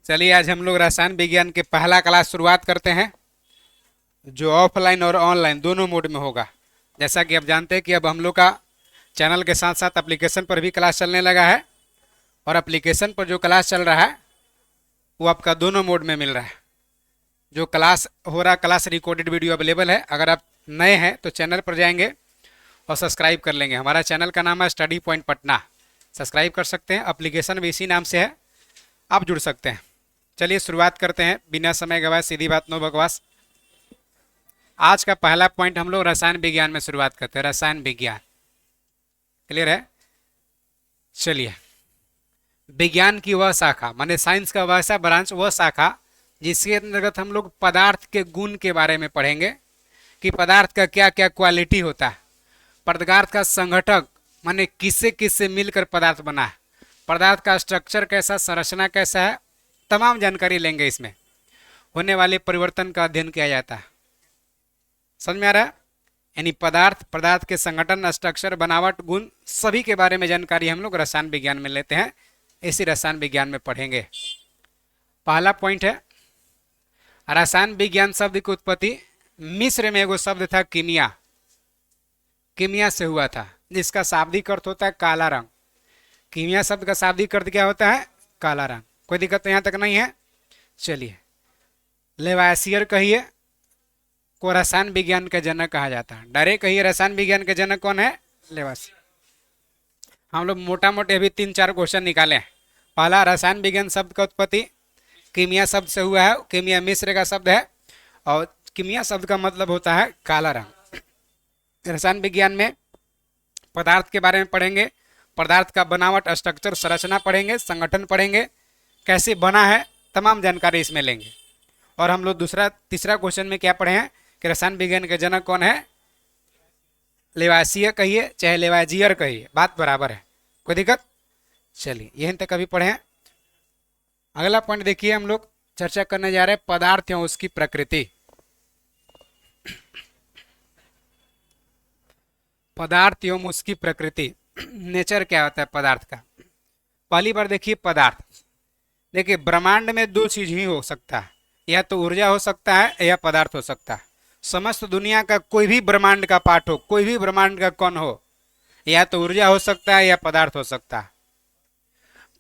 चलिए आज हम लोग रसायन विज्ञान के पहला क्लास शुरुआत करते हैं, जो ऑफलाइन और ऑनलाइन दोनों मोड में होगा। जैसा कि आप जानते हैं कि अब हम लोग का चैनल के साथ साथ एप्लीकेशन पर भी क्लास चलने लगा है, और एप्लीकेशन पर जो क्लास चल रहा है वो आपका दोनों मोड में मिल रहा है। जो क्लास हो रहा है, क्लास रिकॉर्डेड वीडियो अवेलेबल है। अगर आप नए हैं तो चैनल पर जाएंगे और सब्सक्राइब कर लेंगे। हमारा चैनल का नाम है स्टडी पॉइंट पटना, सब्सक्राइब कर सकते हैं। एप्लीकेशन भी इसी नाम से है, आप जुड़ सकते हैं। चलिए शुरुआत करते हैं बिना समय गवाए, सीधी बात नो बकवास। आज का पहला पॉइंट हम लोग रसायन विज्ञान में शुरुआत करते हैं। रसायन विज्ञान क्लियर है। चलिए, विज्ञान की वह शाखा माने साइंस का वैसा ब्रांच, वह शाखा जिसके अंतर्गत हम लोग पदार्थ के गुण के बारे में पढ़ेंगे कि पदार्थ का क्या क्या क्वालिटी होता है, पदार्थ का संघटक माने किससे किससे मिलकर पदार्थ बना है, पदार्थ का स्ट्रक्चर कैसा, संरचना कैसा है, तमाम जानकारी लेंगे। इसमें होने वाले परिवर्तन का अध्ययन किया जाता है। समझ में आ रहा है? यानी पदार्थ के संगठन, स्ट्रक्चर, बनावट, गुण सभी के बारे में जानकारी हम लोग रसायन विज्ञान में लेते हैं। इसी रसायन विज्ञान में पढ़ेंगे। पहला पॉइंट है, रसायन विज्ञान शब्द की उत्पत्ति मिस्र में एगो शब्द था कीमिया, कीमिया से हुआ था, जिसका शाब्दिक अर्थ होता है काला रंग। कीमिया शब्द का शाब्दिक अर्थ क्या होता है? काला रंग। कोई दिक्कत तो यहाँ तक नहीं है। चलिए, लेवासियर कहिए को रसायन विज्ञान के जनक कहा जाता है। डायरेक्ट कहिए रसायन विज्ञान के जनक कौन है? लेवासियर। हम लोग मोटा मोटे अभी 3-4 क्वेश्चन निकाले हैं। पहला, रसायन विज्ञान शब्द का उत्पत्ति कीमिया शब्द से हुआ है। कीमिया मिस्र का शब्द है और कीमिया शब्द का मतलब होता है काला रंग। रसायन विज्ञान में पदार्थ के बारे में पढ़ेंगे, पदार्थ का बनावट, स्ट्रक्चर, संरचना पढ़ेंगे, संगठन पढ़ेंगे, कैसे बना है, तमाम जानकारी इसमें लेंगे। और हम लोग तीसरा क्वेश्चन में क्या पढ़े हैं कि रसायन विज्ञान के जनक कौन है? लेवासियर कहिए चाहे लेवाजियर कहिए, बात बराबर है, कोई दिक्कत। चलिए, यहीं तक अभी पढ़े हैं। अगला पॉइंट देखिए, हम लोग चर्चा करने जा रहे हैं पदार्थ एवं उसकी प्रकृति। पदार्थ एवं उसकी प्रकृति, नेचर क्या होता है पदार्थ का। पहली बार देखिए पदार्थ, देखिए ब्रह्मांड में दो चीज ही हो सकता है, या तो ऊर्जा हो सकता है या पदार्थ हो सकता है। समस्त दुनिया का कोई भी ब्रह्मांड का पार्ट हो, कोई भी ब्रह्मांड का कण हो, या तो ऊर्जा हो सकता है या पदार्थ हो सकता है।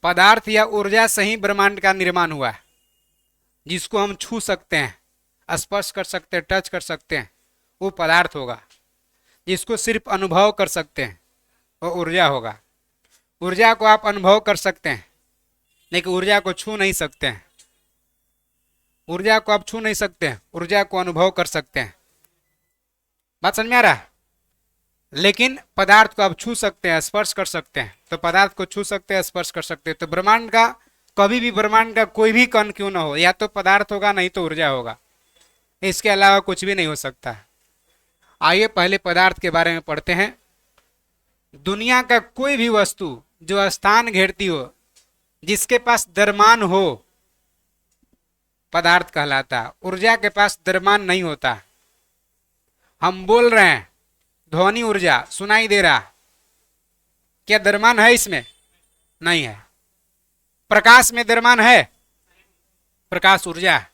पदार्थ या ऊर्जा से ही ब्रह्मांड का निर्माण हुआ है। जिसको हम छू सकते हैं, स्पर्श कर सकते हैं, टच कर सकते हैं, वो पदार्थ होगा। जिसको सिर्फ अनुभव कर सकते हैं वो ऊर्जा होगा। ऊर्जा को आप अनुभव कर सकते हैं लेकिन ऊर्जा को छू नहीं सकते हैं। ऊर्जा को आप छू नहीं सकते हैं, ऊर्जा को अनुभव कर सकते हैं। बात समझ में आ रहा है? लेकिन पदार्थ को आप छू सकते हैं, स्पर्श कर सकते हैं। तो पदार्थ को छू सकते हैं, स्पर्श कर सकते हैं। तो ब्रह्मांड का कभी भी, ब्रह्मांड का कोई भी कण क्यों ना हो, या तो पदार्थ होगा नहीं तो ऊर्जा होगा। इसके अलावा कुछ भी नहीं हो सकता। आइए पहले पदार्थ के बारे में पढ़ते हैं। दुनिया का कोई भी वस्तु जो स्थान घेरती हो, जिसके पास द्रव्यमान हो, पदार्थ कहलाता है। ऊर्जा के पास द्रव्यमान नहीं होता। हम बोल रहे हैं, ध्वनि ऊर्जा सुनाई दे रहा, क्या द्रव्यमान है इसमें? नहीं है। प्रकाश में द्रव्यमान है? प्रकाश ऊर्जा है।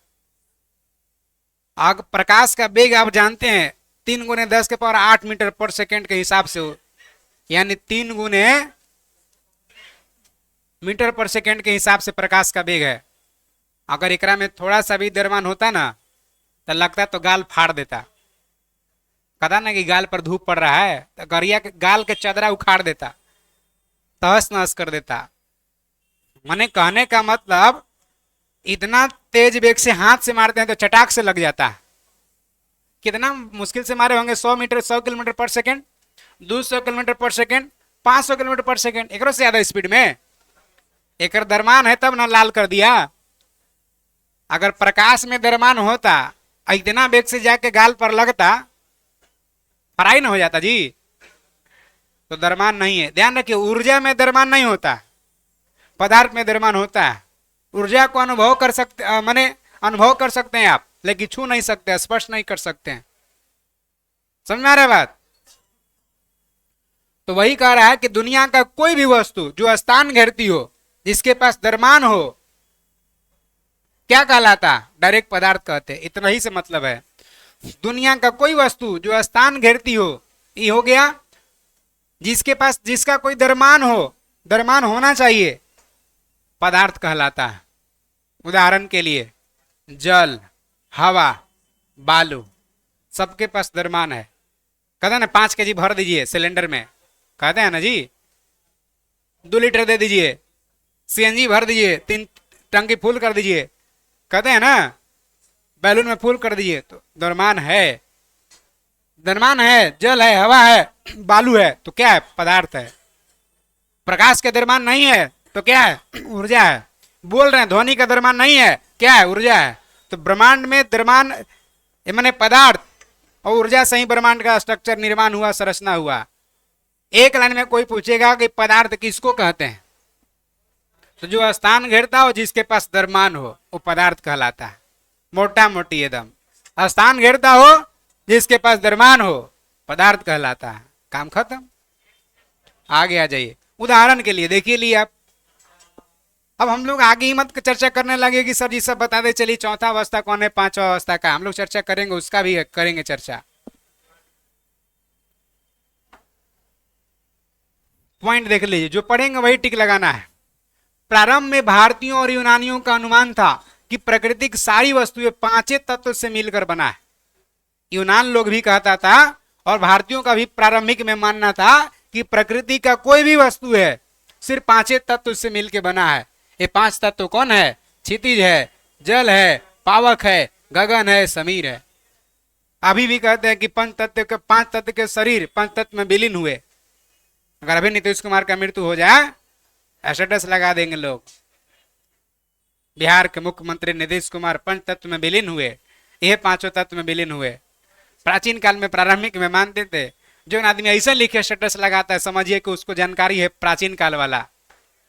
आग प्रकाश का वेग आप जानते हैं 3 × 10⁸ मीटर पर सेकेंड के हिसाब से हो, यानी 3 × मीटर पर सेकेंड के हिसाब से प्रकाश का वेग है। अगर एकरा में थोड़ा सा भी द्रव्यमान होता ना तो लगता तो गाल फाड़ देता। पता ना कि गाल पर धूप पड़ रहा है तो गरिया के गाल के चदरा उखाड़ देता, तहस नहस कर देता। मैंने कहने का मतलब, इतना तेज वेग से हाथ से मारते हैं तो चटाक से लग जाता है। कितना मुश्किल से मारे होंगे? 100 किलोमीटर पर सेकेंड, 200 किलोमीटर पर सेकेंड, 500 किलोमीटर पर सेकेंड, एक से ज्यादा स्पीड में। एक द्रव्यमान है तब ना लाल कर दिया। अगर प्रकाश में द्रव्यमान होता, इतना वेग से जाके गाल पर लगता, फ्राई न हो जाता जी। तो द्रव्यमान नहीं है। ध्यान रखिए, ऊर्जा में द्रव्यमान नहीं होता, पदार्थ में द्रव्यमान होता है। ऊर्जा को अनुभव कर सकते, माने अनुभव कर सकते हैं आप, लेकिन छू नहीं सकते, स्पर्श नहीं कर सकते हैं। समझ में आ रहा है बात? तो वही कह रहा है कि दुनिया का कोई भी वस्तु जो स्थान घेरती हो, जिसके पास द्रव्यमान हो, क्या कहलाता? डायरेक्ट पदार्थ कहते। इतना ही से मतलब है। दुनिया का कोई वस्तु जो स्थान घेरती हो, ये हो गया जिसके पास जिसका कोई द्रव्यमान हो, द्रव्यमान होना चाहिए, पदार्थ कहलाता है। उदाहरण के लिए जल, हवा, बालू, सबके पास द्रव्यमान है। कहते हैं ना 5 kg भर दीजिए सिलेंडर में, कहते हैं ना जी 2 लीटर दे दीजिए, सीएनजी भर दीजिए, 3 टंकी फुल कर दीजिए, कहते हैं ना बैलून में फुल कर दीजिए, तो द्रव्यमान है। द्रव्यमान है, जल है, हवा है, बालू है, तो क्या है? पदार्थ है। प्रकाश का द्रव्यमान नहीं है तो क्या है? ऊर्जा है। बोल रहे हैं ध्वनि का द्रव्यमान नहीं है, क्या है? ऊर्जा है। तो ब्रह्मांड में द्रव्यमान माने पदार्थ और ऊर्जा से ही ब्रह्मांड का स्ट्रक्चर निर्माण हुआ, संरचना हुआ। एक लाइन में कोई पूछेगा कि पदार्थ किसको कहते हैं, तो जो स्थान घेरता हो, जिसके पास द्रव्यमान हो, वो पदार्थ कहलाता है। मोटा मोटी एकदम, स्थान घेरता हो, जिसके पास द्रव्यमान हो, पदार्थ कहलाता है। काम खत्म। आगे आ जाइए। उदाहरण के लिए देखिए लिए आप। अब हम लोग आगे ही मत चर्चा करने लगे कि सर जी सब बता दे, चलिए चौथा अवस्था कौन है, पांचवा अवस्था का हम लोग चर्चा करेंगे, उसका भी करेंगे चर्चा। पॉइंट देख लीजिए, जो पढ़ेंगे वही टिक लगाना है। प्रारंभ में भारतीयों और यूनानियों का अनुमान था कि प्रकृति की सारी वस्तुएं 5 तत्व से मिलकर बना है। यूनान लोग भी कहता था और भारतीयों का भी प्रारंभिक में मानना था कि प्रकृति का कोई भी वस्तु है सिर्फ 5 तत्व से मिलकर बना है। ये 5 तत्व कौन है? क्षितिज है, जल है, पावक है, गगन है, समीर है। अभी भी कहते हैं कि 5 तत्व के शरीर 5 तत्व में विलीन हुए। अगर अभी नीतीश कुमार का मृत्यु हो जाए, स्टेटस लगा देंगे लोग, बिहार के मुख्यमंत्री नीतीश कुमार 5 तत्व में विलीन हुए, यह 5 तत्व में विलीन हुए। प्राचीन काल में प्रारंभिक में मानते थे। जो आदमी ऐसा लिखे स्टेटस लगाता है, समझिए कि उसको जानकारी है प्राचीन काल वाला,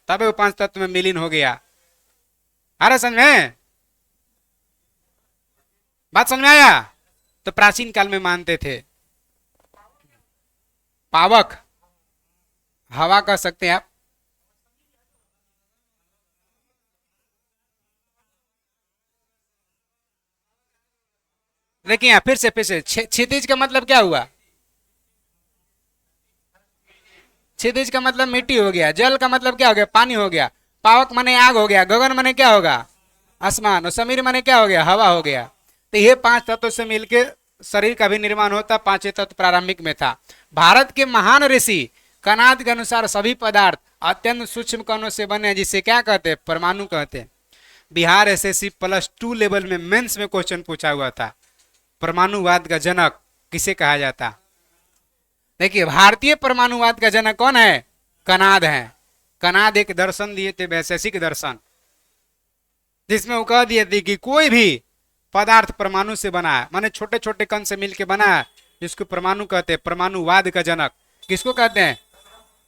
तब वो 5 तत्व में विलीन हो गया। अरे समझ में बात समझ में आया? तो प्राचीन काल में मानते थे। पावक हवा कह सकते हैं आप। देखिए फिर से क्षितिज का मतलब क्या हुआ? क्षितिज का मतलब मिट्टी हो गया, जल का मतलब क्या हो गया? पानी हो गया, पावक माने आग हो गया, गगन माने क्या होगा? आसमान, और समीर माने क्या हो गया? हवा हो गया। तो ये 5 तत्वों से मिलके शरीर का भी निर्माण होता। 5 तत्व प्रारंभिक में था। भारत के महान ऋषि कनाद के अनुसार सभी पदार्थ अत्यंत सूक्ष्म कणों से बने, जिसे क्या कहते हैं? परमाणु कहते हैं। बिहार एसएससी +2 लेवल में मेंस में क्वेश्चन पूछा हुआ था, परमाणुवाद का जनक किसे कहा जाता? देखिए भारतीय परमाणुवाद का जनक कौन है? कनाद है। कनाद एक दर्शन दिए थे, वैशेषिक दर्शन, जिसमें वो कह दिए थे कि कोई भी पदार्थ परमाणु से बना है, माने छोटे छोटे कण से मिलकर बना है, जिसको परमाणु कहते हैं। परमाणुवाद का जनक किसको कहते हैं?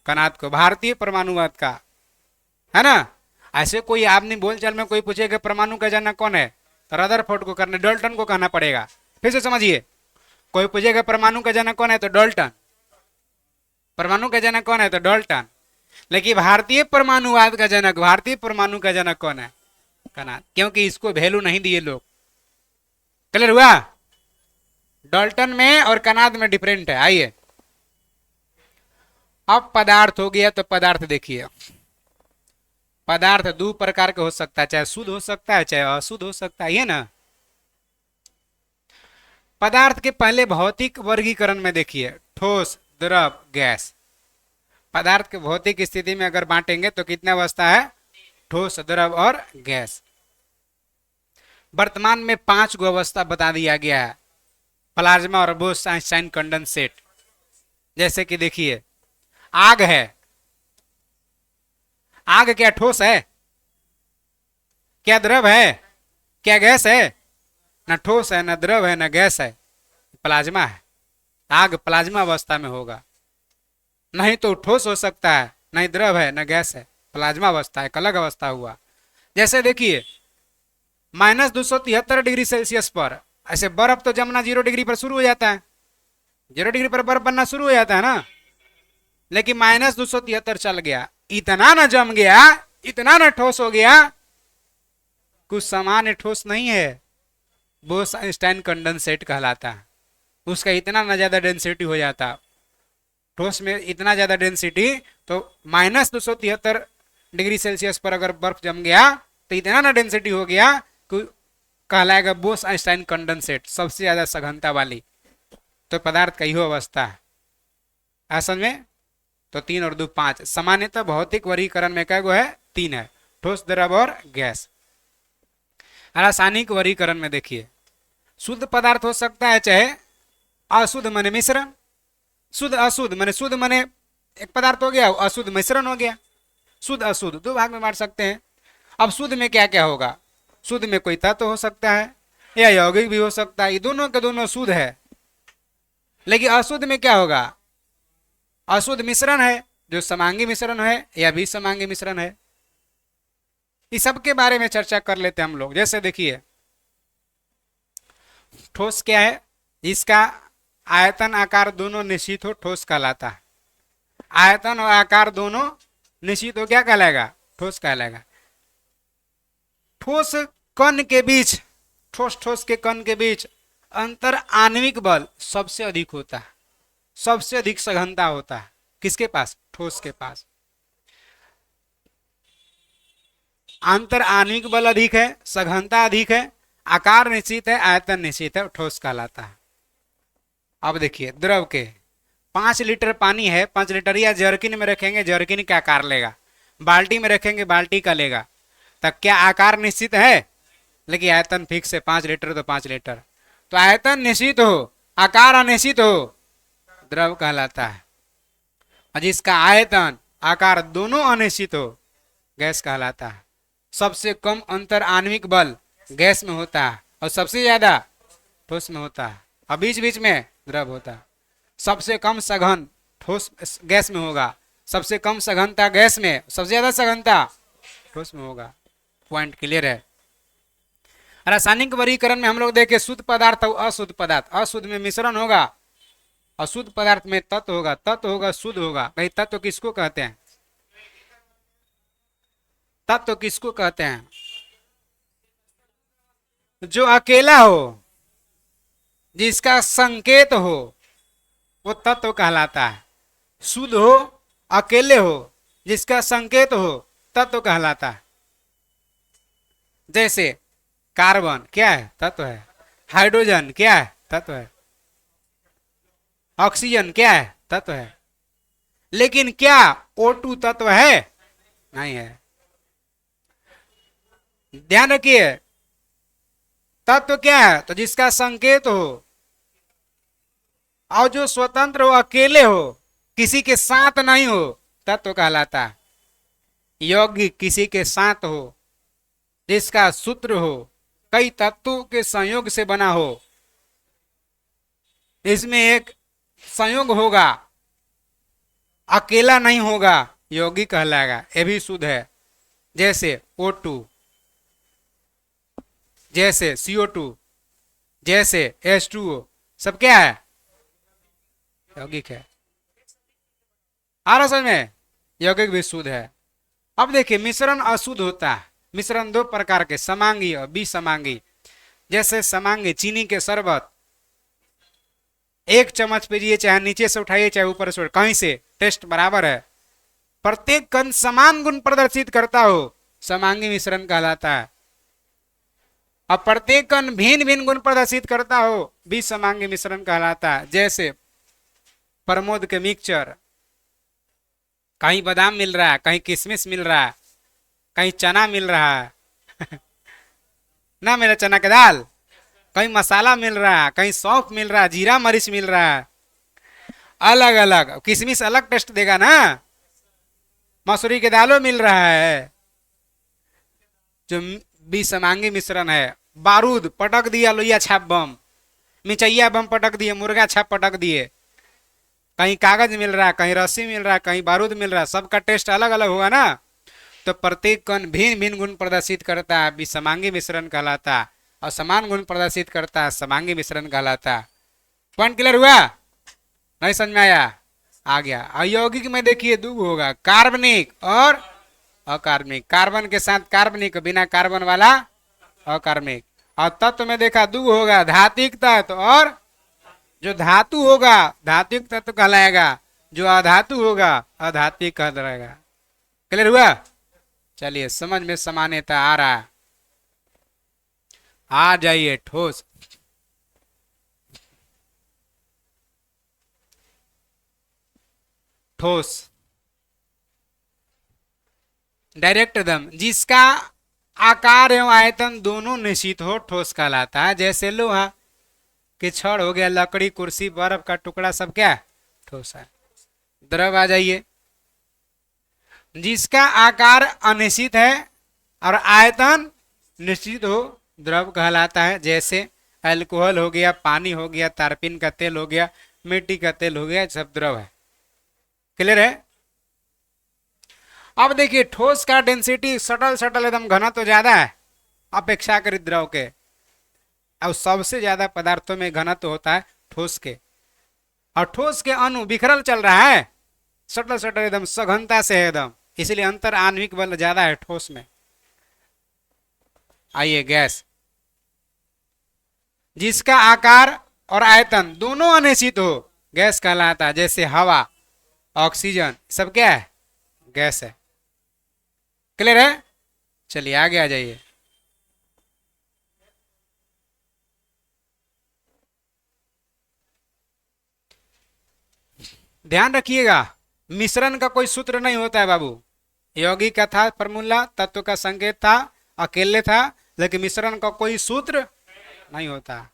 कनाद को। भारतीय परमाणुवाद का, है ना। ऐसे कोई आपने बोलचाल में कोई पूछेगा परमाणु का जनक कौन है, तो रदरफोर्ड को करना, डाल्टन को कहना पड़ेगा। फिर से समझिए, कोई पूछेगा परमाणु का जनक कौन है, तो डाल्टन। परमाणु का जनक कौन है, तो डाल्टन। लेकिन भारतीय परमाणुवाद का जनक, भारतीय परमाणु का जनक कौन है? कनाद। क्योंकि इसको वैल्यू नहीं दिए लोग। क्लियर हुआ? डाल्टन में और कनाद में डिफरेंट है। आइए अब पदार्थ हो गया, तो पदार्थ देखिए। पदार्थ 2 प्रकार के हो सकता है, चाहे शुद्ध हो सकता है, चाहे अशुद्ध हो सकता है, ये ना। पदार्थ के पहले भौतिक वर्गीकरण में देखिए, ठोस, द्रव, गैस। पदार्थ के भौतिक स्थिति में अगर बांटेंगे तो कितने अवस्था है? ठोस, द्रव और गैस। वर्तमान में 5 गो अवस्था बता दिया गया है, प्लाज्मा और बोस-आइंस्टाइन कंडेंसेट। जैसे कि देखिए, आग है। आग क्या ठोस है? क्या द्रव है? क्या गैस है? ना ठोस है, ना द्रव है, ना गैस है, प्लाज्मा है। आग प्लाज्मा अवस्था में होगा, नहीं तो ठोस हो सकता है, नहीं द्रव है, ना गैस है, प्लाज्मा अवस्था है, अलग अवस्था हुआ। जैसे देखिए -273 डिग्री सेल्सियस पर ऐसे बर्फ तो जमना 0 डिग्री पर शुरू हो जाता है, 0 डिग्री पर बर्फ बनना शुरू हो जाता है ना। लेकिन -273 चल गया, इतना ना जम गया, इतना ना ठोस हो गया कुछ सामान्य ठोस नहीं है, बोस-आइंस्टाइन कंडेंसेट कहलाता है। उसका इतना ना ज्यादा डेंसिटी हो जाता, ठोस में इतना ज्यादा डेंसिटी, तो -273 डिग्री सेल्सियस पर अगर बर्फ जम गया तो इतना ना डेंसिटी हो गया कि कहलाएगा बोस आइंस्टाइन कंडेंसेट, सबसे ज्यादा सघनता वाली। तो पदार्थ का यही अवस्था है असल में। तो 3 और 2 5। सामान्यतः भौतिक वर्गीकरण में क्या है? 3 है, ठोस, द्रव और गैस। रासायनिक वर्गीकरण में देखिए, शुद्ध पदार्थ हो सकता है चाहे अशुद्ध माने मिश्रण, शुद्ध अशुद्ध माने शुद्ध माने एक पदार्थ हो गया, अशुद्ध मिश्रण हो गया। शुद्ध अशुद्ध 2 भाग में बांट सकते हैं। अब शुद्ध में क्या क्या होगा? शुद्ध में कोई तत्व हो सकता है या यौगिक भी हो सकता है, ये दोनों के दोनों शुद्ध है। लेकिन अशुद्ध में क्या होगा? अशुद्ध मिश्रण है, जो समांगी मिश्रण है या विसमांगी मिश्रण है। इस सब के बारे में चर्चा कर लेते हैं हम लोग। जैसे देखिए, ठोस क्या है? जिसका आयतन आकार दोनों निश्चित हो, ठोस कहलाता है। आयतन और आकार दोनों निश्चित हो, क्या कहलाएगा? ठोस कहलाएगा। ठोस कण के बीच, ठोस के कण के बीच अंतर आणविक बल सबसे अधिक होता है, सबसे अधिक सघनता होता है। किसके पास? ठोस के पास। अंतर आणविक बल अधिक है, सघनता अधिक है, आकार निश्चित है, आयतन निश्चित है, ठोस कहलाता है। अब देखिए, द्रव के 5 लीटर पानी है, 5 लीटर या जर्किन में रखेंगे, जर्किन का आकार लेगा। बाल्टी में रखेंगे, बाल्टी का लेगा। तब क्या आकार निश्चित है? लेकिन आयतन फिक्स है, 5 लीटर तो 5 लीटर। तो आयतन निश्चित हो, आकार अनिश्चित हो, द्रव कहलाता है। और जिसका आयतन आकार दोनों अनिश्चित हो, गैस कहलाता है। सबसे कम अंतर आणविक बल गैस में होता है और सबसे ज्यादा ठोस में होता है, और बीच बीच में द्रव होता है। सबसे कम सघन ठोस गैस में होगा, सबसे कम सघनता गैस में, सबसे ज्यादा सघनता ठोस में होगा। पॉइंट क्लियर है? रासायनिक वर्गीकरण में हम लोग देखे शुद्ध पदार्थ और अशुद्ध पदार्थ। अशुद्ध में मिश्रण होगा, अशुद्ध पदार्थ में तत्व होगा, तत्व होगा शुद्ध होगा। भाई तत्व किसको कहते हैं? तत्व किसको कहते हैं? जो अकेला हो, जिसका संकेत हो, वो तत्व कहलाता है। शुद्ध हो, अकेले हो, जिसका संकेत हो, तत्व कहलाता है। जैसे कार्बन क्या है? तत्व है। हाइड्रोजन क्या है? तत्व है। ऑक्सीजन क्या है? तत्व है। लेकिन क्या O2 तत्व है? नहीं है। ध्यान रखिए, तत्व क्या है? तो जिसका संकेत हो और जो स्वतंत्र हो, अकेले हो, किसी के साथ नहीं हो, तत्व कहलाता है। यौगिक किसी के साथ हो, जिसका सूत्र हो, कई तत्वों के संयोग से बना हो, इसमें एक संयोग होगा, अकेला नहीं होगा, यौगिक कहलाएगा। ये भी शुद्ध है। जैसे O2, जैसे CO2, जैसे H2O, सब क्या है? यौगिक है। आ रहा समझ में? यौगिक भी शुद्ध है। अब देखिए, मिश्रण अशुद्ध होता है। मिश्रण 2 प्रकार के, समांगी और विसमांगी। जैसे समांगी, चीनी के शरबत, 1 चम्मच पीजिए, चाहे नीचे से उठाइए चाहे ऊपर से, कहीं से, टेस्ट बराबर है। प्रत्येक कण समान गुण प्रदर्शित करता हो, समांगी मिश्रण कहलाता है। अब प्रत्येक कण भिन्न भिन्न गुण प्रदर्शित करता हो, विसमांगी मिश्रण कहलाता है। जैसे प्रमोद के मिक्सचर, कहीं बादाम मिल रहा है, कहीं किशमिश मिल रहा है, कहीं चना मिल रहा है ना मेरा चना की दाल, कहीं मसाला मिल रहा है, कहीं सौंफ मिल रहा है, जीरा मरीच मिल रहा है, अलग अलग। किशमिश अलग टेस्ट देगा ना, मसूरी के दालों मिल रहा है। जो विसमांगी मिश्रण है, बारूद पटक दिया, लोहिया छाप बम, मिचैया बम पटक दिए, मुर्गा छाप पटक दिए, कहीं कागज मिल रहा है, कहीं रस्सी मिल रहा है, कहीं बारूद मिल रहा है, सबका टेस्ट अलग अलग होगा ना। तो प्रत्येक कण भिन्न भिन्न गुण प्रदर्शित करता है, विसमांगी मिश्रण कहलाता है। और समान गुण प्रदर्शित करता है, समांगी मिश्रण कहलाता है। पॉइंट क्लियर हुआ? नहीं समझ में आया? आ गया। अयौगिक में देखिए 2 होगा, कार्बनिक और अकार्बनिक। कार्बन के साथ कार्बनिक, बिना कार्बन वाला अकार्मिक। और तत्व में देखा दू होगा धात्विक तत्व, और जो धातु होगा धात्विक तत्व कहलाएगा, जो अधातु होगा अधात्विक कहलाएगा। क्लियर हुआ? चलिए समझ में समानता आ रहा है। आ जाइए ठोस। ठोस डायरेक्ट दम, जिसका आकार एवं आयतन दोनों निश्चित हो, ठोस कहलाता है। जैसे लोहा कि छड़ हो गया, लकड़ी, कुर्सी, बर्फ का टुकड़ा, सब क्या है? ठोस है। द्रव आ जाइए, जिसका आकार अनिश्चित है और आयतन निश्चित हो, द्रव कहलाता है। जैसे अल्कोहल हो गया, पानी हो गया, तारपीन का तेल हो गया, मिट्टी का तेल हो गया, सब द्रव है। क्लियर है? अब देखिए ठोस का डेंसिटी सटल सटल एकदम घनत्व तो ज्यादा है अपेक्षाकृत द्रव के, और सबसे ज्यादा पदार्थों में घनत्व होता है ठोस के। और ठोस के अणु बिखरल चल रहा है, सटल सटल एकदम सघनता से है एकदम, इसलिए अंतर आणविक बल ज्यादा है ठोस में। आइए गैस, जिसका आकार और आयतन दोनों अनिश्चित हो, गैस कहलाता है। जैसे हवा, ऑक्सीजन, सब क्या है? गैस है। क्लियर है? चलिए आगे आ जाइए। ध्यान रखिएगा, मिश्रण का कोई सूत्र नहीं होता है बाबू। यौगिक का था फॉर्मूला, तत्व का संकेत था, अकेले था, लेकिन मिश्रण का कोई सूत्र नहीं होता।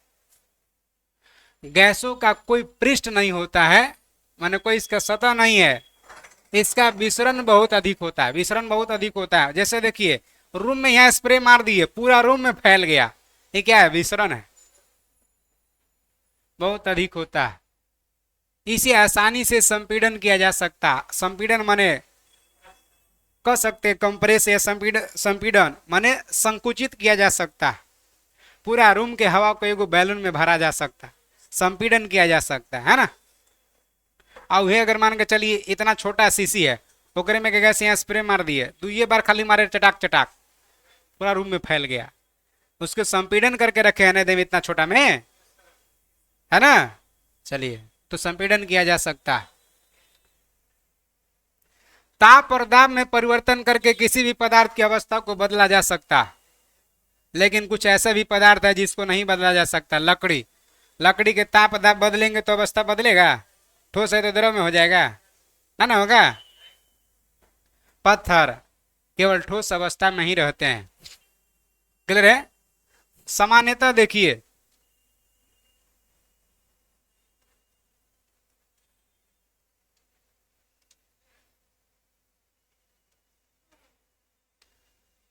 गैसों का कोई पृष्ठ नहीं होता है, माने कोई इसका सतह नहीं है, इसका विसरण बहुत अधिक होता है। विसरण बहुत अधिक होता है। जैसे देखिए रूम में यहाँ स्प्रे मार दिए, पूरा रूम में फैल गया, ये क्या है? विसरण है, बहुत अधिक होता है। इसे आसानी से संपीड़न किया जा सकता। संपीड़न माने कह सकते कंप्रेस, या संपीड़न माने संकुचित किया जा सकता। पूरा रूम के हवा को एगो बैलून में भरा जा सकता, संपीड़न किया जा सकता है ना। और वही अगर मान के चलिए इतना छोटा शीशी है, ओकरे में गैस यहाँ स्प्रे मार दिए, तो ये बार खाली मारे चटाक चटाक, पूरा रूम में फैल गया। उसको संपीड़न करके रखे हैं ना इतना छोटा में, है ना। चलिए तो संपीड़न किया जा सकता है। ताप और दाब में परिवर्तन करके किसी भी पदार्थ की अवस्था को बदला जा सकता है, लेकिन कुछ ऐसा भी पदार्थ है जिसको नहीं बदला जा सकता। लकड़ी, लकड़ी के ताप दाब बदलेंगे तो अवस्था बदलेगा, ठोस है तो द्रव में हो जाएगा ना होगा। पत्थर केवल ठोस अवस्था में ही रहते हैं। क्लियर है? सामान्यतः देखिए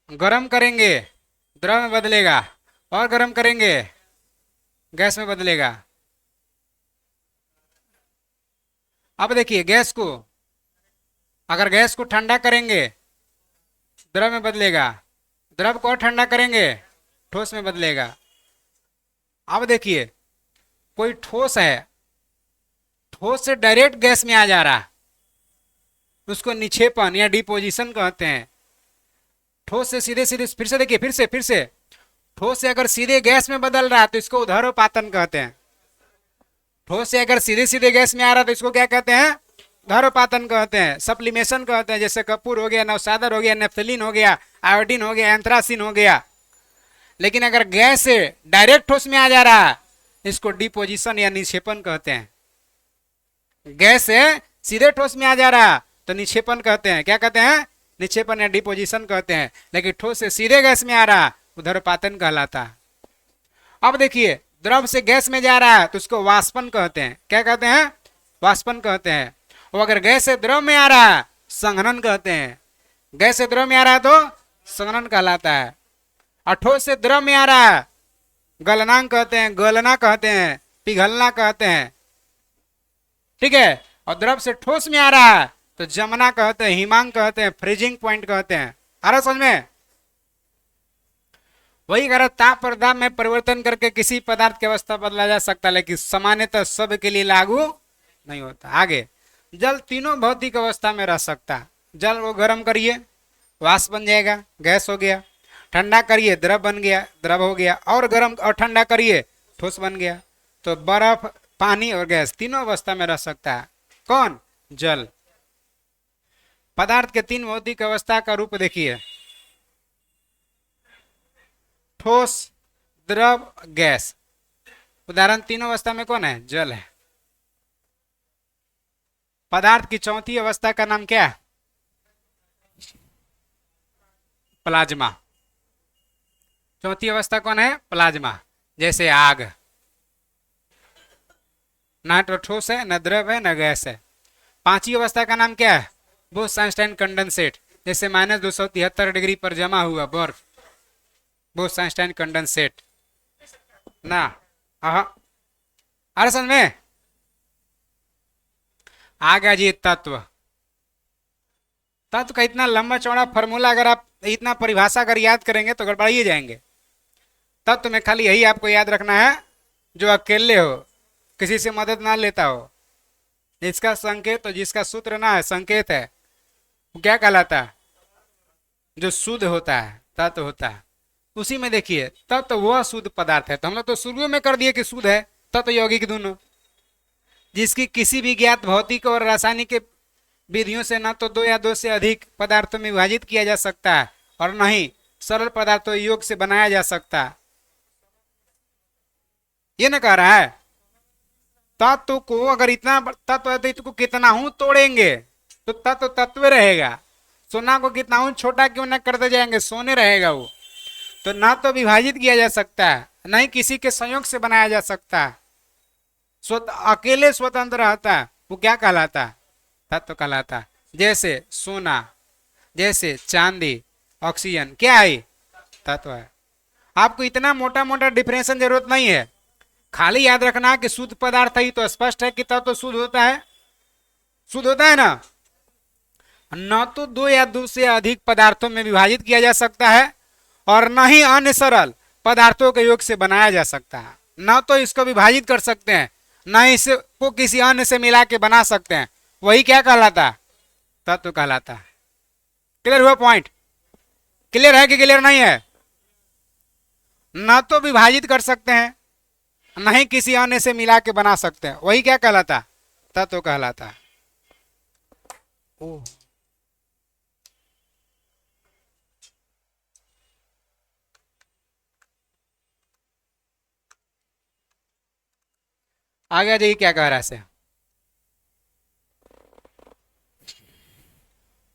गरम करेंगे द्रव में बदलेगा, और गरम करेंगे गैस में बदलेगा। अब देखिए गैस को, अगर गैस को ठंडा करेंगे द्रव में बदलेगा, द्रव को और ठंडा करेंगे ठोस में बदलेगा। अब देखिए कोई ठोस है, ठोस से डायरेक्ट गैस में आ जा रहा, उसको निक्षेपण या डिपोजिशन कहते हैं। ठोस से सीधे सीधे, फिर से देखिए, फिर से ठोस से अगर सीधे गैस में बदल रहा है तो इसको उदहरोपातन कहते हैं। ठोस से अगर सीधे सीधे गैस में आ रहा है तो इसको क्या कहते हैं? उदहरोपातन कहते हैं, सप्लीमेशन कहते हैं। जैसे कपूर हो गया, नवसादर हो गया, नेफ्थलीन हो गया, आयोडीन हो गया, एंथ्रासिन हो गया। लेकिन अगर गैस से डायरेक्ट ठोस में आ जा रहा है, इसको डिपोजिशन या निक्षेपण कहते हैं। गैस से सीधे ठोस में आ जा रहा तो निक्षेपण कहते हैं। क्या कहते हैं? निक्षेपण या डिपोजिशन कहते हैं। लेकिन ठोस से सीधे गैस में आ रहा उदहरोपातन कहलाता। अब देखिए द्रव से गैस में जा रहा है तो उसको वाष्पन कहते हैं। क्या कहते हैं? वाष्पन कहते हैं। और अगर गैस से द्रव में आ रहा है संघनन कहते हैं। गैस से द्रव में आ रहा है तो संघनन कहलाता है। और ठोस से द्रव में आ रहा है गलनांक कहते हैं, गलना कहते हैं, पिघलना कहते हैं। ठीक है। और द्रव से ठोस में आ रहा है तो जमना कहते हैं, हिमांक कहते हैं, फ्रीजिंग पॉइंट कहते हैं। आ रहा समझ में? वही अगर ताप और दाब में परिवर्तन करके किसी पदार्थ की अवस्था बदला जा सकता है, लेकिन सामान्यतः सब के लिए लागू नहीं होता। आगे जल तीनों भौतिक अवस्था में रह सकता है। जल वो गर्म करिए वाष्प बन जाएगा, गैस हो गया। ठंडा करिए द्रव बन गया, द्रव हो गया, और गर्म और ठंडा करिए ठोस बन गया। तो बर्फ, पानी और गैस तीनों अवस्था में रह सकता है। कौन? जल। पदार्थ के तीन भौतिक अवस्था का रूप देखिए, ठोस, द्रव, गैस। उदाहरण तीनों अवस्था में कौन है? जल है। पदार्थ की चौथी अवस्था का नाम क्या है? प्लाज्मा। चौथी अवस्था कौन है? प्लाज्मा। जैसे आग, ना तो ठोस है, न द्रव है, न गैस है। पांचवी अवस्था का नाम क्या है? बोस-आइंस्टाइन कंडेंसेट। जैसे -273 डिग्री पर जमा हुआ बर्फ, बोस-आइंस्टाइन कंडेंसेट ना। अरे समझ में आ गया जी। तत्व, तत्व का इतना लंबा चौड़ा फॉर्मूला अगर आप इतना परिभाषा अगर याद करेंगे तो गड़बड़ाइए जाएंगे। तत्व में खाली यही आपको याद रखना है, जो अकेले हो, किसी से मदद ना लेता हो, जिसका संकेत, तो जिसका सूत्र ना है, संकेत है, वो क्या कहलाता है? जो शुद्ध होता है, तत्व होता है। उसी में देखिए तत्व वह शुद्ध पदार्थ है। तो हम लोग तो शुरू में कर दिए कि शुद्ध है, तत्व यौगिक दोनों, जिसकी किसी भी ज्ञात भौतिक और रासायनिक विधियों से न तो दो या दो से अधिक पदार्थों में विभाजित किया जा सकता है, और न ही सरल पदार्थों योग से बनाया जा सकता है। ये न कह रहा है। तत्व को अगर इतना तत्व है तो इसको कितना हूं तोड़ेंगे तो तत्व तत्व रहेगा। सोना को कितना हूं छोटा क्यों न करते जाएंगे, सोने रहेगा वो। तो ना तो विभाजित किया जा सकता है, न ही किसी के संयोग से बनाया जा सकता है। अकेले स्वतंत्र रहता है, वो क्या कहलाता है? तत्व कहलाता है। जैसे सोना, जैसे चांदी, ऑक्सीजन, क्या है? तत्व है। आपको इतना मोटा मोटा डिफरेंशिएशन जरूरत नहीं है, खाली याद रखना कि शुद्ध पदार्थ है तो स्पष्ट है कि तत्व शुद्ध होता है। शुद्ध होता है ना, न तो दो या दो से अधिक पदार्थों में विभाजित किया जा सकता है, और न ही अन्य सरल पदार्थों के योग से बनाया जा सकता है। न तो इसको विभाजित कर सकते हैं, न इसको किसी अन्य से मिला के बना सकते हैं। वही क्या कहलाता है? तत्व कहलाता है। क्लियर हुआ पॉइंट? क्लियर है कि क्लियर नहीं है? न तो विभाजित कर सकते हैं, न ही किसी अन्य से मिला के बना सकते हैं। वही क्या कहलाता है? तत्व कहलाता है। आगे जाइए क्या कह रहा है।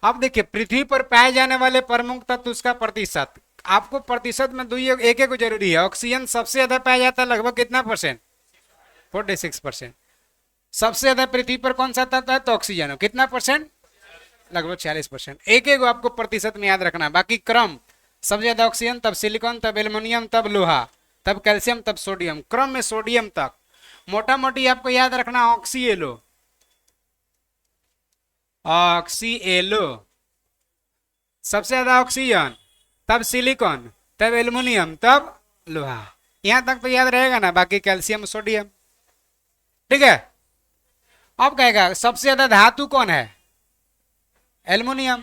अब देखिए, पृथ्वी पर पाए जाने वाले प्रमुख तत्व, उसका प्रतिशत। आपको प्रतिशत में दुई एक एक जरूरी है। ऑक्सीजन सबसे ज्यादा पाया जाता है, लगभग कितना परसेंट? 46%। सबसे ज्यादा पृथ्वी पर कौन सा तत्व है? तो ऑक्सीजन। कितना परसेंट? लगभग 46%। एक एक आपको प्रतिशत में याद रखना है। बाकी क्रम, सबसे ज्यादा ऑक्सीजन, तब सिलिकॉन, तब एल्युमिनियम, तब लोहा, तब कैल्शियम, तब सोडियम। क्रम में सोडियम तक। मोटा मोटी आपको याद रखना, ऑक्सीएलो, ऑक्सीएलो, सबसे ज्यादा ऑक्सीजन, तब सिलिकॉन, तब एल्युमिनियम, तब लोहा। यहां तक तो याद रहेगा ना, बाकी कैल्शियम, सोडियम। ठीक है। अब कहेगा सबसे ज्यादा धातु कौन है? एल्युमिनियम।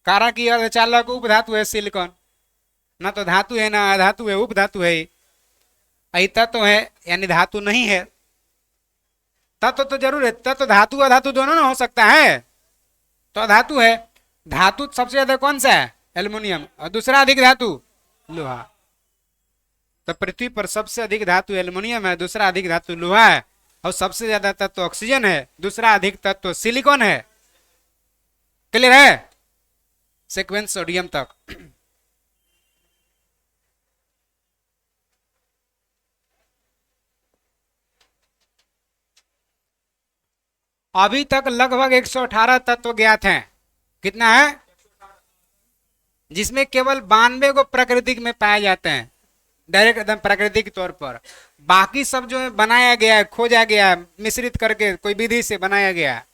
कारण की अर्धचालक उपधातु है सिलिकॉन। ना तो धातु है, ना अधातु है, उपधातु है। तत्व है यानी धातु नहीं है। तत्व तो जरूर है। तत्व धातु अधातु दोनों ना हो सकता है, तो अधातु है। धातु सबसे ज्यादा कौन सा है? एल्युमिनियम। और दूसरा अधिक धातु लोहा। तो पृथ्वी पर सबसे अधिक धातु एल्युमिनियम है, दूसरा अधिक धातु लोहा है, और सबसे ज्यादा तत्व ऑक्सीजन है, दूसरा अधिक तत्व सिलिकॉन है। क्लियर है? सीक्वेंस सोडियम तक। अभी तक लगभग 118 तत्व ज्ञात हैं। कितना है? जिसमें केवल 92 को प्राकृतिक में पाए जाते हैं, डायरेक्ट एकदम प्राकृतिक तौर पर। बाकी सब जो बनाया गया है, खोजा गया है, मिश्रित करके कोई विधि से बनाया गया है।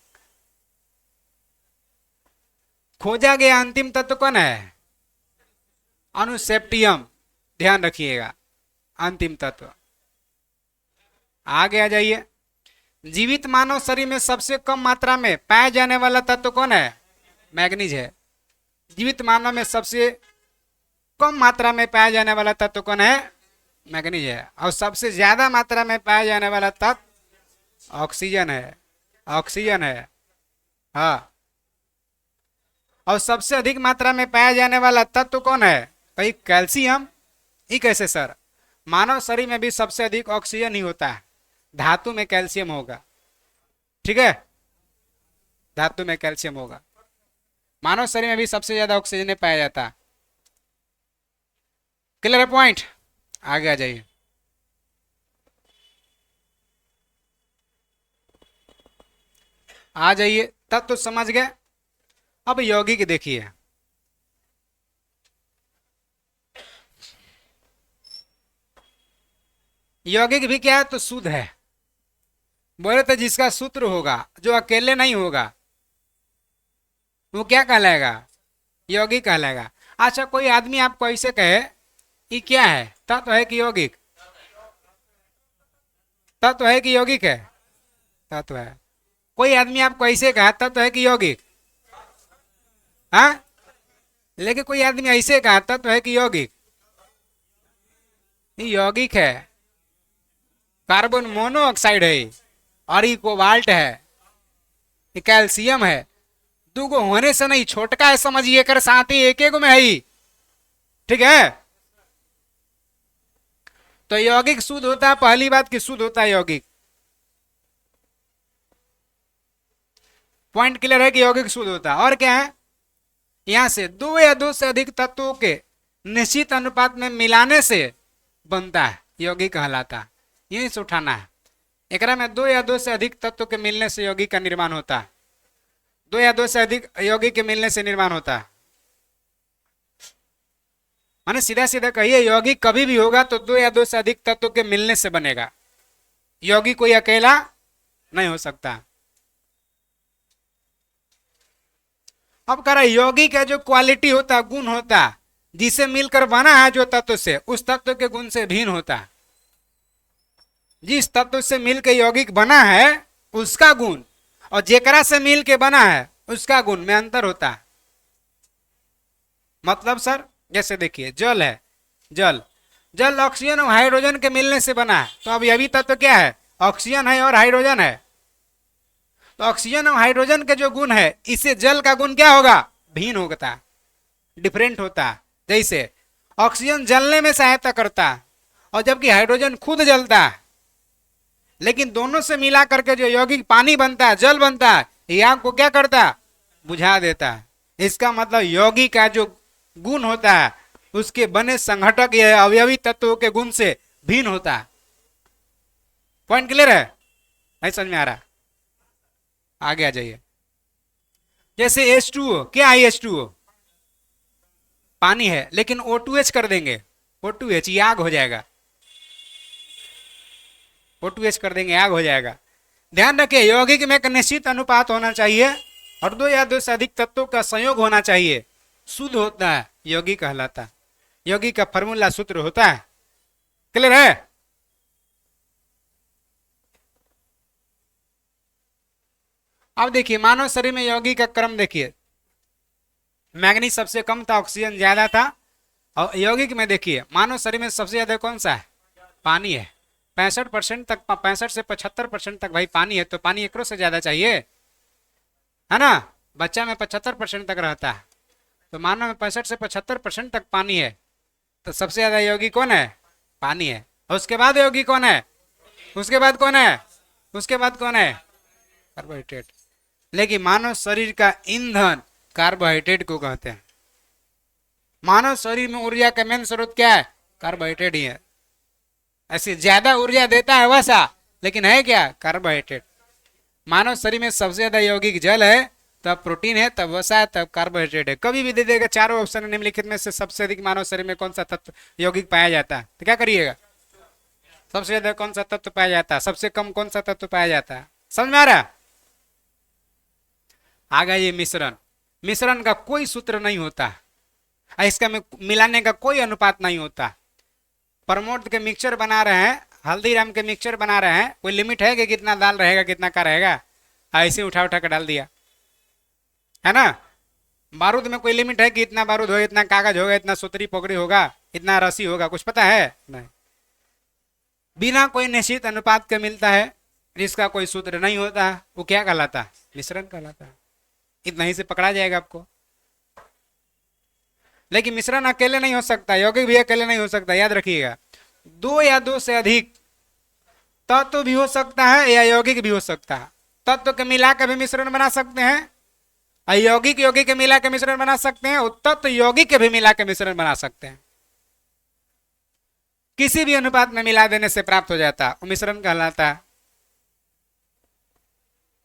खोजा गया अंतिम तत्व कौन है? अनुसेप्टियम। ध्यान रखिएगा, अंतिम तत्व। आगे आ जाइए। जीवित मानव शरीर में सबसे कम मात्रा में पाया जाने वाला तत्व कौन है? मैग्नीज है। जीवित मानव में सबसे कम मात्रा में पाया जाने वाला तत्व कौन है? मैग्नीज है। और सबसे ज्यादा मात्रा में पाया जाने वाला तत्व ऑक्सीजन है। ऑक्सीजन है, हाँ। और सबसे अधिक मात्रा में पाया जाने वाला तत्व कौन है? भाई कैल्शियम। ये कैसे सर? मानव शरीर में भी सबसे अधिक ऑक्सीजन ही होता है, धातु में कैल्शियम होगा। ठीक है, धातु में कैल्शियम होगा। मानव शरीर में भी सबसे ज्यादा ऑक्सीजन पाया जाता है। क्लियर है पॉइंट? आगे आ जाइए। आ जाइए, तब तो समझ गए। अब यौगिक देखिए, यौगिक भी क्या है? तो शुद्ध है। बोले तो जिसका सूत्र होगा, जो अकेले नहीं होगा, वो क्या कहलाएगा? यौगिक कहलाएगा। अच्छा, कोई आदमी आपको ऐसे कहे ये क्या है, तत्व है कि यौगिक? तत्व है कि यौगिक है? तत्व है। कोई आदमी आपको ऐसे कहा तत्व है कि यौगिक? हाँ, लेकिन कोई आदमी ऐसे कहा तत्व है कि यौगिक? ये यौगिक है। कार्बन मोनोऑक्साइड है, और ये कोबाल्ट है, ये कैल्शियम है। दूगो होने से नहीं, छोटका है समझिए, कर साथ ही एक में है ही। ठीक है, तो यौगिक शुद्ध होता है। पहली बात कि शुद्ध होता है यौगिक। पॉइंट क्लियर है कि यौगिक शुद्ध होता है। और क्या है? यहां से दो या दो से अधिक तत्वों के निश्चित अनुपात में मिलाने से बनता है, यौगिक कहलाता है। यहीं से उठाना है। एकरा में दो या दो से अधिक तत्वों के मिलने से यौगिक का निर्माण होता है। दो या दो से अधिक यौगिक के मिलने से निर्माण होता है। माने सीधा सीधा कहिए, यौगिक कभी भी होगा तो दो या दो से अधिक तत्वों के मिलने से बनेगा। यौगिक कोई अकेला नहीं हो सकता। अब कह रहा यौगिक का जो क्वालिटी होता है, गुण होता है, जिसे मिलकर बना है जो तत्व से, उस तत्व के गुण से भिन्न होता है। जिस तत्व से मिलकर यौगिक बना है उसका गुण, और जेकरा से मिल के बना है उसका गुण में अंतर होता है। मतलब सर, जैसे देखिए जल है, जल जल ऑक्सीजन और हाइड्रोजन के मिलने से बना है। तो अब यह भी तत्व क्या है? ऑक्सीजन है और हाइड्रोजन है। तो ऑक्सीजन और हाइड्रोजन के जो गुण है, इससे जल का गुण क्या होगा? भिन्न होता है, डिफरेंट होता है। जैसे ऑक्सीजन जलने में सहायता करता है, और जबकि हाइड्रोजन खुद जलता है। लेकिन दोनों से मिला करके जो यौगिक पानी बनता है, जल बनता है, ये आग को क्या करता है? बुझा देता है। इसका मतलब यौगिक का जो गुण होता है, उसके बने संघटक या अवयवी तत्वों के गुण से भिन्न होता है। पॉइंट क्लियर है? नहीं समझ में आ रहा? आगे आ जाइए। जैसे H2O, क्या है H2O? पानी है, लेकिन O2H कर देंगे, O2H, ये आग हो जाएगा। O2H कर देंगे, आग हो जाएगा। ध्यान रखिए, यौगिक में एक निश्चित अनुपात होना चाहिए और दो या दो से अधिक तत्वों का संयोग होना चाहिए, शुद्ध होता है, यौगिक कहलाता है। यौगिक का फॉर्मूला सूत्र होता है। क्लियर है? अब देखिए, मानव शरीर में यौगिक का क्रम देखिए, मैग्नीज सबसे कम था, ऑक्सीजन ज्यादा था। और यौगिक में देखिए, मानव शरीर में सबसे ज्यादा कौन सा है? पानी है। 65% तक, 65 से 75% तक भाई पानी है। तो पानी एकरो से ज्यादा चाहिए, है ना? बच्चा में 75% तक रहता है, तो मानव में 65 से 75% तक पानी है। तो सबसे ज्यादा यौगिक कौन है? पानी है। और उसके बाद यौगिक कौन है? उसके बाद कौन है? उसके बाद कौन है? कार्बोहाइड्रेट। लेकिन मानव शरीर का ईंधन कार्बोहाइड्रेट को कहते हैं। मानव शरीर में ऊर्जा का मेन स्रोत क्या है? कार्बोहाइड्रेट ही है। ऐसी ज्यादा ऊर्जा देता है वैसा, लेकिन है क्या? कार्बोहाइड्रेट। मानव शरीर में सबसे ज्यादा यौगिक जल है, तब प्रोटीन है, तब वसा है, तब कार्बोहाइड्रेट है। कभी भी दे देगा चारों ऑप्शन निम्नलिखित में से सबसे अधिक मानव शरीर में कौन सा तत्व यौगिक पाया जाता है, तो क्या करिएगा? सबसे ज्यादा कौन सा तत्व पाया जाता है, सबसे कम कौन सा तत्व पाया जाता है? समझ में आ रहा? आ गया ये मिश्रण। मिश्रण का कोई सूत्र नहीं होता, इसका में मिलाने का कोई अनुपात नहीं होता। प्रमोद के मिक्सचर बना रहे हैं, हल्दीराम के मिक्सचर बना रहे हैं, कोई लिमिट है कि कितना दाल रहेगा, कितना का रहेगा? ऐसे उठा उठा कर डाल दिया, है ना? बारूद में कोई लिमिट है कि इतना बारूद होगा, इतना कागज होगा, इतना सूतरी पोकड़ी होगा, इतना रस्सी होगा, कुछ पता है? नहीं। बिना कोई निश्चित अनुपात के मिलता है, जिसका कोई सूत्र नहीं होता, वो क्या कहलाता है? मिश्रण कहलाता है। इतना ही से पकड़ा जाएगा आपको। लेकिन मिश्रण अकेले नहीं हो सकता, यौगिक भी अकेले नहीं हो सकता, याद रखिएगा। दो या दो से अधिक तत्व भी हो सकता है या यौगिक भी हो सकता है। तत्व के मिला के भी मिश्रण बना सकते हैं, यौगिक यौगिक के मिला के मिश्रण बना सकते हैं, तत्व यौगिक के भी मिला के मिश्रण बना सकते हैं। किसी भी अनुपात में मिला देने से प्राप्त हो जाता है, वो मिश्रण कहलाता है।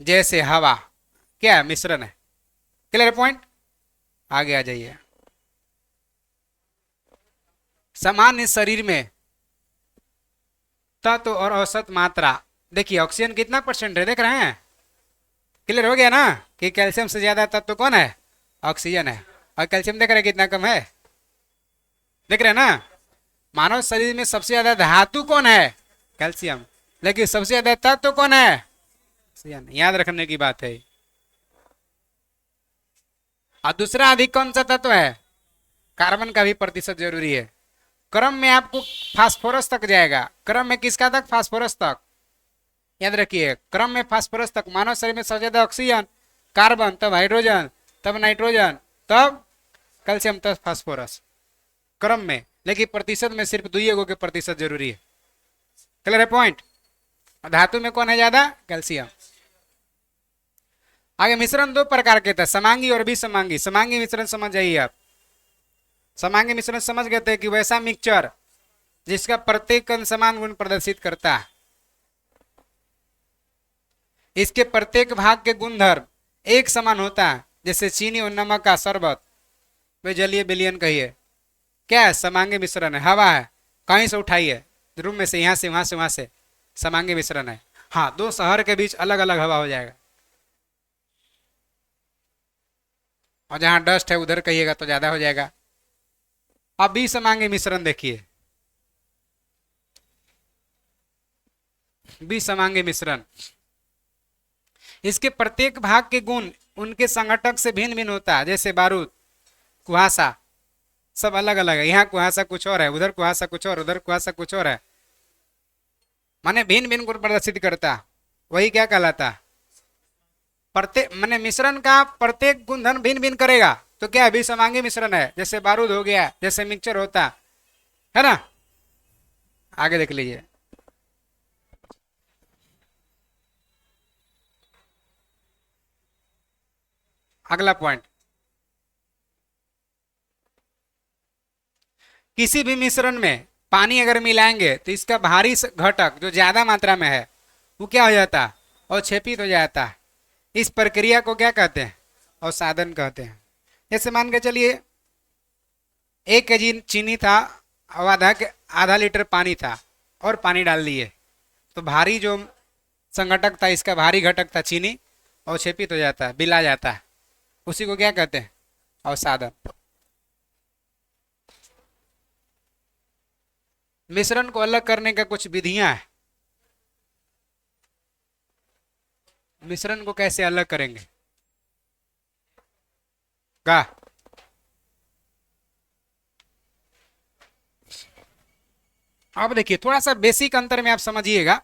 जैसे हवा क्या है? मिश्रण है। Clear point? आगे आ जाइए। सामान्य शरीर में तत्व और औसत मात्रा, देखिए ऑक्सीजन कितना परसेंट है, देख रहे हैं? क्लियर हो गया ना कि कैल्शियम से ज्यादा तत्व कौन है? ऑक्सीजन है। और कैल्शियम देख रहे हैं कितना कम है, देख रहे हैं ना? मानव शरीर में सबसे ज्यादा धातु कौन है? कैल्शियम। लेकिन सबसे ज्यादा तत्व कौन है? ऑक्सीजन। याद रखने की बात है। और दूसरा अधिक कौन सा तत्व है? कार्बन का भी प्रतिशत जरूरी है। क्रम में आपको फास्फोरस तक जाएगा। क्रम में किसका तक? फास्फोरस तक। याद रखिए, क्रम में फास्फोरस तक। मानव शरीर में सबसे ज्यादा ऑक्सीजन, कार्बन, तब हाइड्रोजन, तब नाइट्रोजन, तब कैल्शियम, तब फास्फोरस, क्रम में। लेकिन प्रतिशत में सिर्फ 2 के प्रतिशत जरूरी है। क्लियर है पॉइंट? धातु में कौन है ज्यादा? कैल्शियम। आगे मिश्रण 2 प्रकार के थे, समांगी और विसमांगी। समांगी मिश्रण समझ जाइए आप। समांगी मिश्रण समझ गए थे कि वैसा मिक्सचर जिसका प्रत्येक कण समान गुण प्रदर्शित करता है, इसके प्रत्येक भाग के गुणधर्म एक समान होता है। जैसे चीनी और नमक का शरबत, वे जलीय विलयन कहिए, क्या है? समांगी मिश्रण है। हवा है, कहीं से उठाइए, रूम में से, यहाँ से, वहां से, वहां से, समांगी मिश्रण है। हाँ, 2 शहर के बीच अलग अलग हवा हो जाएगा। और जहां डस्ट है उधर कहिएगा तो ज्यादा हो जाएगा। अब विसमांगी मिश्रण देखिए। विसमांगी मिश्रण, इसके प्रत्येक भाग के गुण उनके संघटक से भिन्न भिन्न होता है। जैसे बारूद, कुहासा, सब अलग अलग है। यहाँ कुहासा कुछ और है, उधर कुहासा कुछ और, उधर कुहासा कुछ और है, माने भिन्न भिन्न गुण प्रदर्शित करता। वही क्या कहलाता? प्रत्येक माने मिश्रण का प्रत्येक गुणधर्म भिन्न भिन्न करेगा, तो क्या विसमांगी मिश्रण है। जैसे बारूद हो गया, जैसे मिक्सचर होता है ना। आगे देख लीजिए। अगला पॉइंट, किसी भी मिश्रण में पानी अगर मिलाएंगे तो इसका भारी घटक जो ज्यादा मात्रा में है वो क्या हो जाता है? अवक्षेपित हो जाता है। इस प्रक्रिया को क्या कहते हैं? अवसादन कहते हैं। जैसे मान के चलिए 1 केजी चीनी था और आधा लीटर पानी था और पानी डाल दिए, तो भारी जो संघटक था, इसका भारी घटक था चीनी, अवक्षेपित हो जाता है, बिला जाता है। उसी को क्या कहते हैं? अवसादन। मिश्रण को अलग करने का कुछ विधियां हैं। मिश्रण को कैसे अलग करेंगे का? अब देखिए, थोड़ा सा बेसिक अंतर में आप समझिएगा।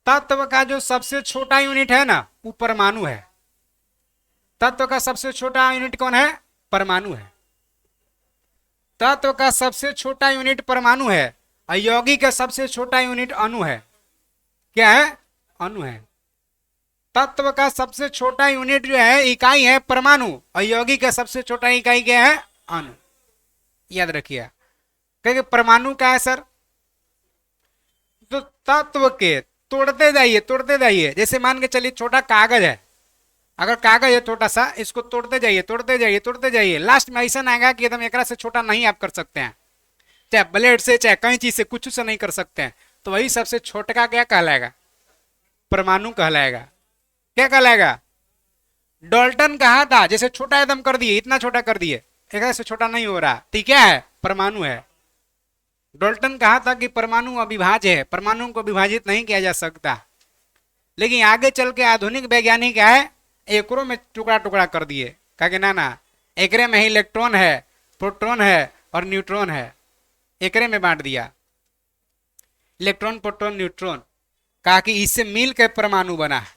तत्व का जो सबसे छोटा यूनिट है ना, वो परमाणु है। तत्व का सबसे छोटा यूनिट कौन है? परमाणु है। तत्व का सबसे छोटा यूनिट परमाणु है और यौगिक का सबसे छोटा यूनिट अणु है। क्या है? अणु है। तत्व का सबसे छोटा यूनिट जो है, इकाई है परमाणु, और यौगिक का सबसे छोटा इकाई क्या है? अणु। याद रखिए, क्योंकि परमाणु का है सर, तो तत्व के तोड़ते जाइए, तोड़ते जाइए। जैसे मान के चलिए छोटा कागज है, अगर कागज है छोटा सा, इसको तोड़ते जाइए, तोड़ते जाइए, तोड़ते जाइए, लास्ट में ऐसा आएगा कि एकदम एकरा से छोटा नहीं आप कर सकते हैं। चाहे ब्लेड से, चाहे कहीं चीज से, कुछ से नहीं कर सकते हैं। तो वही सबसे छोटा क्या कहलाएगा? परमाणु कहलाएगा। क्या कहलाएगा? डाल्टन कहा था जैसे छोटा एकदम कर दिए, इतना छोटा कर दिए, एक से छोटा नहीं हो रहा, तो क्या है? परमाणु है। डाल्टन कहा था कि परमाणु अविभाज्य है, परमाणु को विभाजित नहीं किया जा सकता। लेकिन आगे चल के आधुनिक वैज्ञानिक है, एकरों में टुकड़ा टुकड़ा कर दिए, कहा कि ना एकरे में ही इलेक्ट्रॉन है, प्रोटॉन है और न्यूट्रॉन है, एकरे में बांट दिया, इलेक्ट्रॉन प्रोटॉन न्यूट्रॉन। कहा कि इससे मिल के परमाणु बना है।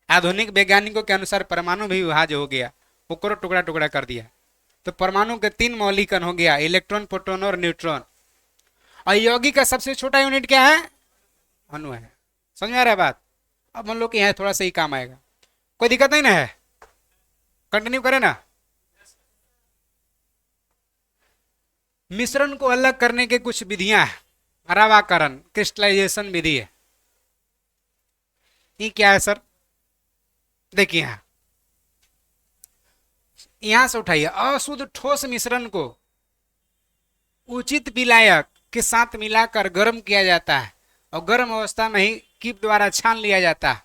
आधुनिक वैज्ञानिकों के अनुसार परमाणु भी विभाज्य हो गया, ओकरो टुकड़ा टुकड़ा कर दिया। तो परमाणु के 3 मौलिक कण हो गया, इलेक्ट्रॉन प्रोटॉन और न्यूट्रॉन। और यौगिक का सबसे छोटा यूनिट क्या है? अणु है। समझ में आ रहा है बात? अब हम लोग के यहाँ थोड़ा सा ही काम आएगा, कोई दिक्कत नहीं ना है? कंटिन्यू करें ना। मिश्रण को अलग करने के कुछ विधियां हैं। अरावाकरण, क्रिस्टलाइजेशन विधि है। ये क्या है सर? देखिए यहां से उठाइए। अशुद्ध ठोस मिश्रण को उचित विलायक के साथ मिलाकर गर्म किया जाता है और गर्म अवस्था में ही कीप द्वारा छान लिया जाता है।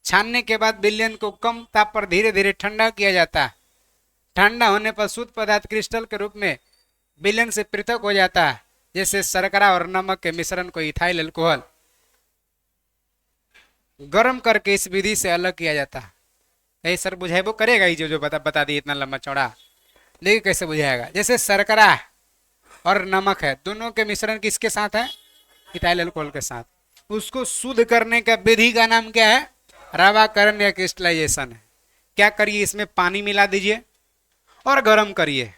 छानने के बाद विलयन को कम ताप पर धीरे धीरे ठंडा किया जाता है। ठंडा होने पर शुद्ध पदार्थ क्रिस्टल के रूप में विलयन से पृथक हो जाता है, जैसे शर्करा और नमक के मिश्रण को इथाइल अल्कोहल। गर्म करके इस विधि से अलग किया जाता है। यही सर बुझाइबो करेगा, ये जो बता दी इतना लंबा चौड़ा। देखिए कैसे बुझाएगा। जैसे शर्करा और नमक है, दोनों के मिश्रण किसके साथ है? इथाइल अल्कोहल के साथ। उसको शुद्ध करने का विधि का नाम क्या है? रावाकरण या क्रिस्टलाइजेशन है। क्या करिए, इसमें पानी मिला दीजिए और गर्म करिए।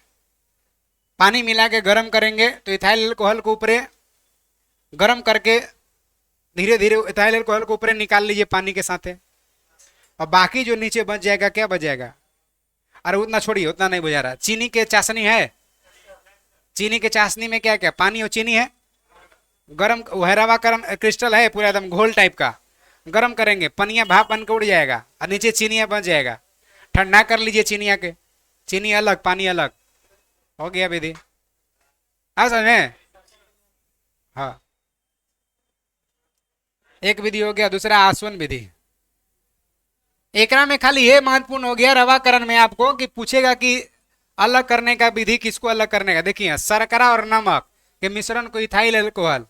पानी मिला के गर्म करेंगे तो इथाइल अल्कोहल को ऊपरे गर्म करके धीरे धीरे इथाइल अल्कोहल को ऊपरे निकाल लीजिए पानी के साथ। और बाकी जो नीचे बच जाएगा, क्या बच जाएगा? अरे उतना छोड़िए, उतना नहीं बुझा रहा। चीनी के चाशनी है, चीनी के चाशनी में क्या क्या? पानी और चीनी है। गरम रावाकरण क्रिस्टल है पूरा एकदम घोल टाइप का। गरम करेंगे, पनिया भाप बन के उड़ जाएगा और नीचे चीनिया बच जाएगा। ठंडा कर लीजिए चीनिया के, चीनी अलग पानी अलग, हो गया विधि। हाँ समझ में? हाँ, एक विधि हो गया। दूसरा आसवन विधि। एकरा में खाली ये महत्वपूर्ण हो गया रवाकरण में आपको कि पूछेगा कि अलग करने का विधि, किसको अलग करने का। देखिए शर्करा और नमक के मिश्रण को इथाइल अल्कोहल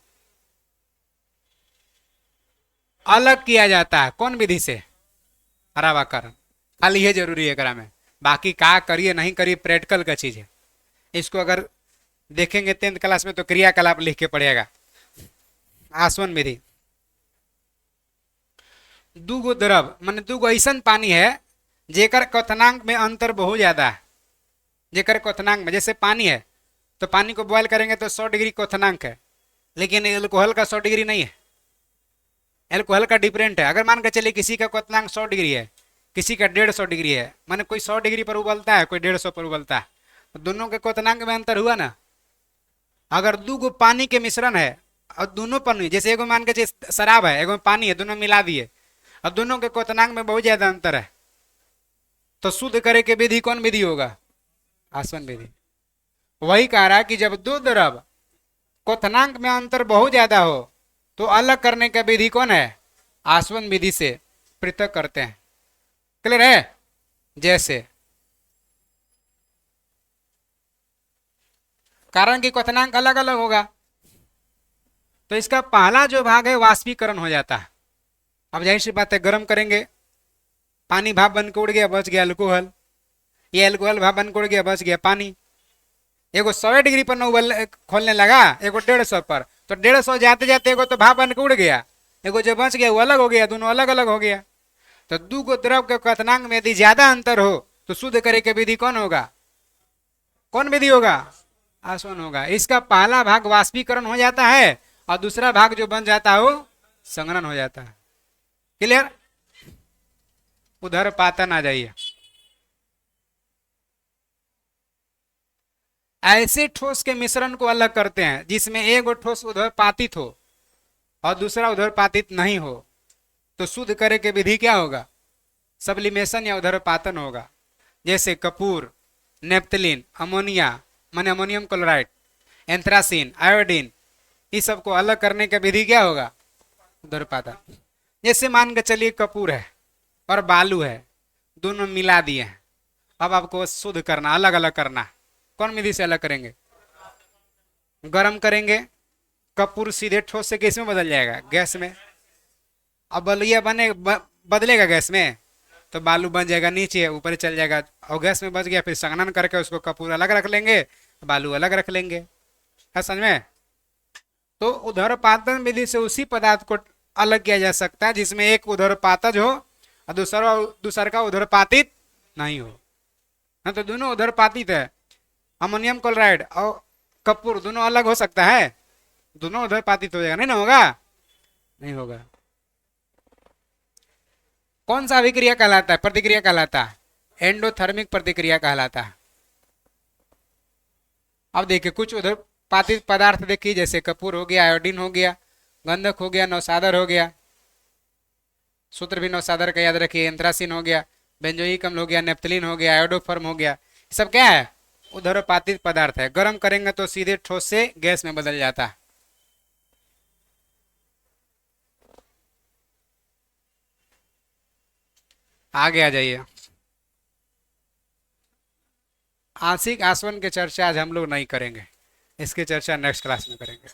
अलग किया जाता है। कौन विधि से? रवाकरण। खाली ये जरूरी है एकरा में, बाकी का करिए नहीं करिए प्रैक्टिकल का चीज है। इसको अगर देखेंगे 10th क्लास में तो क्रियाकलाप लिख के पढ़ेगा। आसवन विधि। दूगो द्रव मान दूगो ऐसा पानी है जेकर क्वथनांक में अंतर बहुत ज्यादा है। जेकर क्वथनांक में, जैसे पानी है तो पानी को बॉयल करेंगे तो 100 डिग्री क्वथनांक है, लेकिन एल्कोहल का 100 डिग्री नहीं है। एल्कोहल का डिफरेंट है। अगर मान के चलिए किसी का क्वथनांक 100 डिग्री है, किसी का 150 डिग्री है, माने कोई 100 डिग्री पर उबलता है, कोई 150 पर उबलता है, तो दोनों के क्वथनांक में अंतर हुआ ना। अगर दूगो पानी के मिश्रण है और दोनों पानी, जैसे एगो मान के चलिए शराब है, एगो पानी है, दोनों मिला दिए और दोनों के क्वथनांक में बहुत ज्यादा अंतर है, तो शुद्ध करे के विधि कौन विधि होगा? आसवन विधि। वही कह रहा है कि जब दो द्रव क्वथनांक में अंतर बहुत ज्यादा हो तो अलग करने का विधि कौन है? आसवन विधि से पृथक करते हैं। क्लियर है? जैसे कारण कि क्वथनांक अलग अलग होगा, तो इसका पहला जो भाग है वाष्पीकरण हो जाता है। अब जाहिर सी बात है, गर्म करेंगे, पानी भाप बन के उड़ गया, बच गया अल्कोहल। ये अल्कोहल भाप बन के उड़ गया, बच गया पानी। एगो 100 डिग्री पर न उबल खोलने लगा, एगो 150 पर, तो 150 जाते जाते एगो तो भाप बन के उड़ गया, एगो जो बच गया वो अलग हो गया, दोनों अलग अलग हो गया। तो दूगो द्रव के क्वथनांक में यदि ज्यादा अंतर हो तो शुद्ध करे के विधि कौन होगा? कौन विधि होगा? आसवन होगा। इसका पहला भाग वाष्पीकरण हो जाता है और दूसरा भाग जो बन जाता है वो संघनन हो जाता है। क्लियर? उधर पातन आ जाइए। ऐसे ठोस के मिश्रण को अलग करते हैं जिसमें एक ठोस उध्र्वपातित हो और दूसरा उध्र्वपातित नहीं हो, तो शुद्ध करे के विधि क्या होगा? सब्लिमेशन या उध्र्वपातन होगा। जैसे कपूर, नेप्थलीन, अमोनिया माने अमोनियम क्लोराइड, एंथ्रासीन, आयोडीन, इस सब को अलग करने का विधि क्या होगा? उध्र्वपातन। जैसे मान के चलिए कपूर है और बालू है, दोनों मिला दिए हैं, अब आपको शुद्ध करना, अलग अलग करना, कौन विधि से अलग करेंगे? गरम करेंगे, कपूर सीधे ठोस से किस में बदल जाएगा? गैस में। अब बलुआ बदलेगा गैस में, तो बालू बन जाएगा नीचे, ऊपर ही चल जाएगा, और गैस में बच गया, फिर संघनन करके उसको कपूर अलग रख लेंगे, बालू अलग रख लेंगे। है समझ में? तो ऊर्ध्वपातन विधि से उसी पदार्थ को अलग किया जा सकता है जिसमें एक ऊर्ध्वपातज हो और दूसरा का ऊर्ध्वपातित नहीं हो। हाँ, तो दोनों ऊर्ध्वपातित है, अमोनियम क्लोराइड और कपूर दोनों अलग हो सकता है? दोनों ऊर्ध्वपातित हो जाएगा? नहीं ना होगा, नहीं होगा। कौन सा अभिक्रिया कहलाता है? प्रतिक्रिया कहलाता है, एंडोथर्मिक प्रतिक्रिया कहलाता है। अब देखिए कुछ ऊर्ध्वपातित पदार्थ देखिए, जैसे कपूर हो गया, आयोडीन हो गया, गंधक हो गया, नौसादर हो गया, सूत्र भी नौसादर का याद रखिए, एंथ्रासिन हो गया, बेंजोइक अम्ल हो गया, नेप्थलीन हो गया, आयोडोफॉर्म हो गया, ये सब क्या है? ऊर्ध्वपातित पदार्थ है। गर्म करेंगे तो सीधे ठोस से गैस में बदल जाता है। आगे आ जाइए। आंशिक आसवन की चर्चा आज हम लोग नहीं करेंगे, इसकी चर्चा नेक्स्ट क्लास में करेंगे।